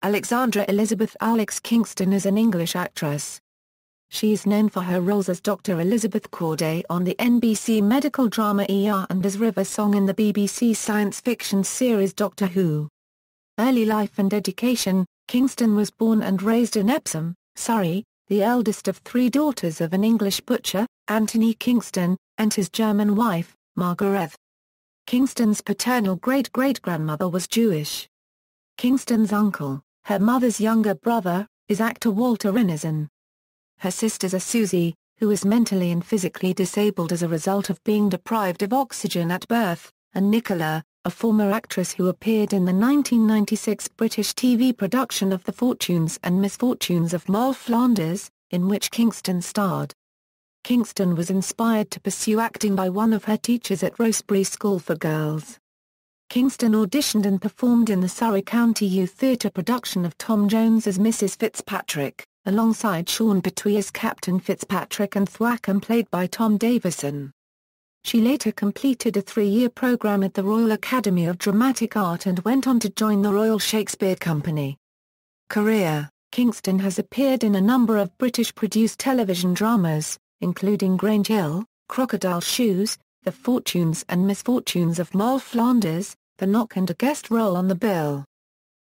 Alexandra Elizabeth Alex Kingston is an English actress. She is known for her roles as Dr. Elizabeth Corday on the NBC medical drama ER and as River Song in the BBC science fiction series Doctor Who. Early life and education. Kingston was born and raised in Epsom, Surrey, the eldest of three daughters of an English butcher, Anthony Kingston, and his German wife, Margaret. Kingston's paternal great-great-grandmother was Jewish. Kingston's uncle, her mother's younger brother, is actor Walter Renison. Her sisters are Susie, who is mentally and physically disabled as a result of being deprived of oxygen at birth, and Nicola, a former actress who appeared in the 1996 British TV production of The Fortunes and Misfortunes of Moll Flanders, in which Kingston starred. Kingston was inspired to pursue acting by one of her teachers at Rosebery School for Girls. Kingston auditioned and performed in the Surrey County Youth Theatre production of Tom Jones as Mrs. Fitzpatrick, alongside Sean Pertwee as Captain Fitzpatrick and Thwackum played by Tom Davison. She later completed a 3-year programme at the Royal Academy of Dramatic Art and went on to join the Royal Shakespeare Company. Career. Kingston has appeared in a number of British-produced television dramas, including Grange Hill, Crocodile Shoes, The Fortunes and Misfortunes of Moll Flanders, The Knock and a guest role on The Bill.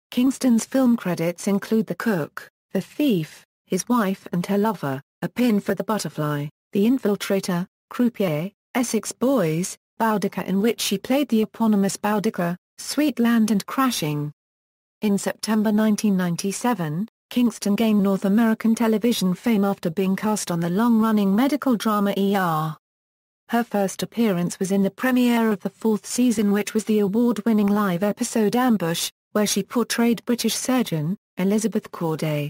Kingston's film credits include The Cook, The Thief, His Wife and Her Lover, A Pin for the Butterfly, The Infiltrator, Croupier, Essex Boys, Boudica in which she played the eponymous Boudica, Sweetland and Crashing. In September 1997, Kingston gained North American television fame after being cast on the long-running medical drama ER. Her first appearance was in the premiere of the 4th season, which was the award-winning live episode Ambush, where she portrayed British surgeon, Elizabeth Corday.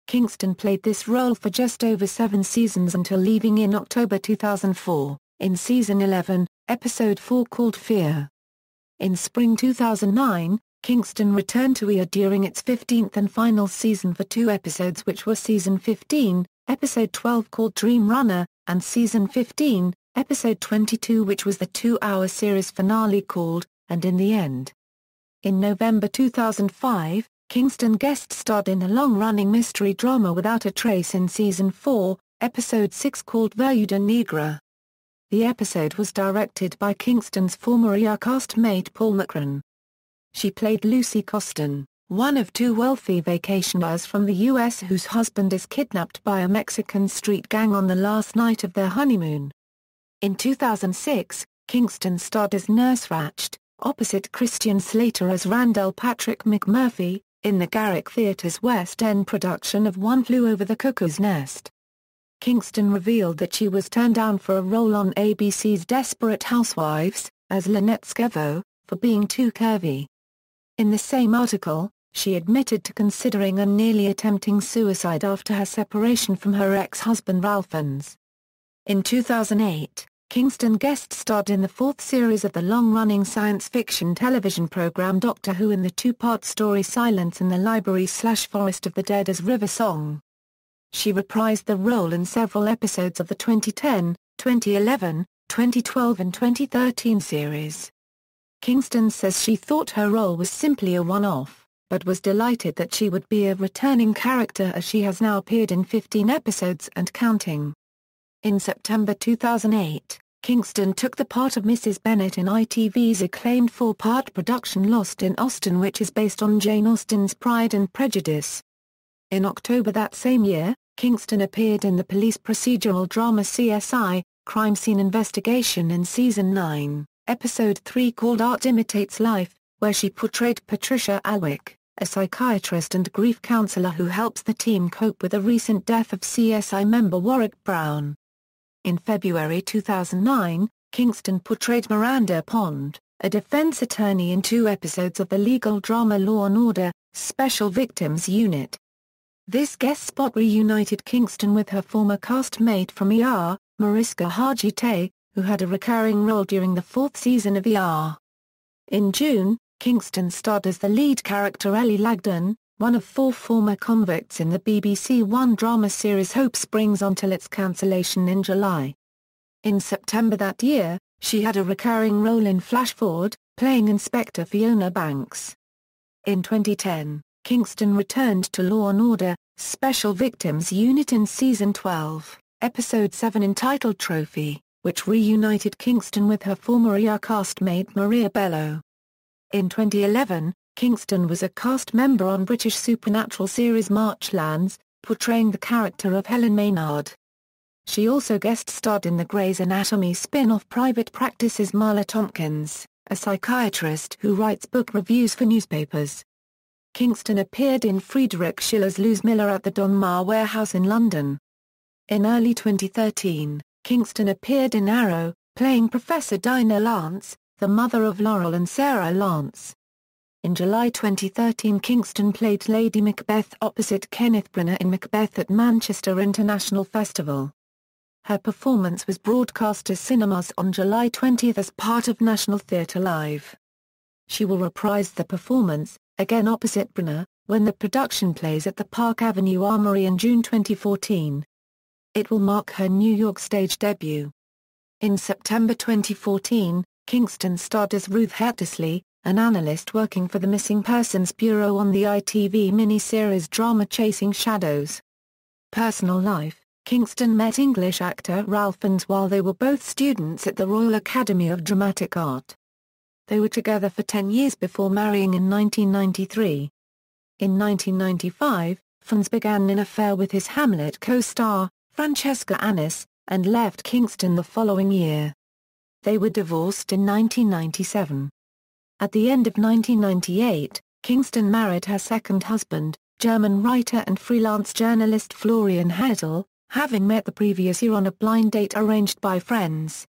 Kingston played this role for just over 7 seasons until leaving in October 2004. In Season 11, Episode 4 called Fear. In spring 2009, Kingston returned to ER during its 15th and final season for 2 episodes which were Season 15, Episode 12 called Dream Runner, and Season 15, Episode 22 which was the 2-hour series finale called, And in the End. In November 2005, Kingston guest-starred in the long-running mystery drama Without a Trace in Season 4, Episode 6 called Viuda Negra. The episode was directed by Kingston's former ER castmate Paul Macron. She played Lucy Coston, one of 2 wealthy vacationers from the U.S. whose husband is kidnapped by a Mexican street gang on the last night of their honeymoon. In 2006, Kingston starred as Nurse Ratched, opposite Christian Slater as Randall Patrick McMurphy, in the Garrick Theatre's West End production of One Flew Over the Cuckoo's Nest. Kingston revealed that she was turned down for a role on ABC's Desperate Housewives, as Lynette Skevo, for being too curvy. In the same article, she admitted to considering and nearly attempting suicide after her separation from her ex-husband Ralph Fiennes. In 2008, Kingston guest-starred in the 4th series of the long-running science fiction television program Doctor Who in the 2-part story Silence in the Library/Forest of the Dead as River Song. She reprised the role in several episodes of the 2010, 2011, 2012 and 2013 series. Kingston says she thought her role was simply a one-off, but was delighted that she would be a returning character as she has now appeared in 15 episodes and counting. In September 2008, Kingston took the part of Mrs. Bennet in ITV's acclaimed 4-part production Lost in Austen, which is based on Jane Austen's Pride and Prejudice. In October that same year, Kingston appeared in the police procedural drama CSI, Crime Scene Investigation in Season 9, Episode 3 called Art Imitates Life, where she portrayed Patricia Alwick, a psychiatrist and grief counselor who helps the team cope with the recent death of CSI member Warwick Brown. In February 2009, Kingston portrayed Miranda Pond, a defense attorney in 2 episodes of the legal drama Law and Order, Special Victims Unit. This guest spot reunited Kingston with her former castmate from ER, Mariska Hargitay, who had a recurring role during the 4th season of ER. In June, Kingston starred as the lead character Ellie Langdon, one of 4 former convicts in the BBC One drama series Hope Springs until its cancellation in July. In September that year, she had a recurring role in Flash Forward, playing Inspector Fiona Banks. In 2010, Kingston returned to Law & Order, Special Victims Unit in Season 12, Episode 7 entitled Trophy, which reunited Kingston with her former ER castmate Maria Bello. In 2011, Kingston was a cast member on British supernatural series Marchlands, portraying the character of Helen Maynard. She also guest-starred in the Grey's Anatomy spin-off Private Practice as Marla Tompkins, a psychiatrist who writes book reviews for newspapers. Kingston appeared in Friedrich Schiller's Luz Miller at the Donmar Warehouse in London. In early 2013, Kingston appeared in Arrow, playing Professor Dinah Lance, the mother of Laurel and Sarah Lance. In July 2013, Kingston played Lady Macbeth opposite Kenneth Branagh in Macbeth at Manchester International Festival. Her performance was broadcast to cinemas on July 20 as part of National Theatre Live. She will reprise the performance, again opposite Branagh, when the production plays at the Park Avenue Armory in June 2014. It will mark her New York stage debut. In September 2014, Kingston starred as Ruth Hattersley, an analyst working for the Missing Persons Bureau on the ITV miniseries drama Chasing Shadows. Personal life: Kingston met English actor Ralph Fiennes while they were both students at the Royal Academy of Dramatic Art. They were together for 10 years before marrying in 1993. In 1995, Fiennes began an affair with his Hamlet co-star, Francesca Annis, and left Kingston the following year. They were divorced in 1997. At the end of 1998, Kingston married her second husband, German writer and freelance journalist Florian Hertel, having met the previous year on a blind date arranged by friends.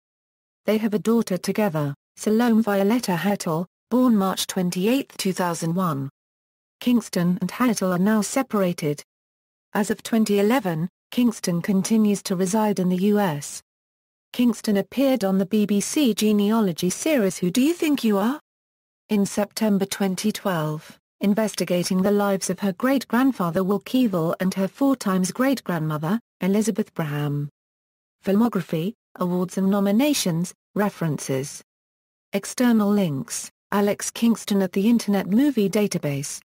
They have a daughter together, Salome Violetta Hertel, born March 28, 2001. Kingston and Hertel are now separated. As of 2011, Kingston continues to reside in the U.S. Kingston appeared on the BBC genealogy series Who Do You Think You Are? In September 2012, investigating the lives of her great-grandfather Will Keevil and her 4x great-grandmother, Elizabeth Braham. Filmography, awards and nominations, references. External links: Alex Kingston at the Internet Movie Database.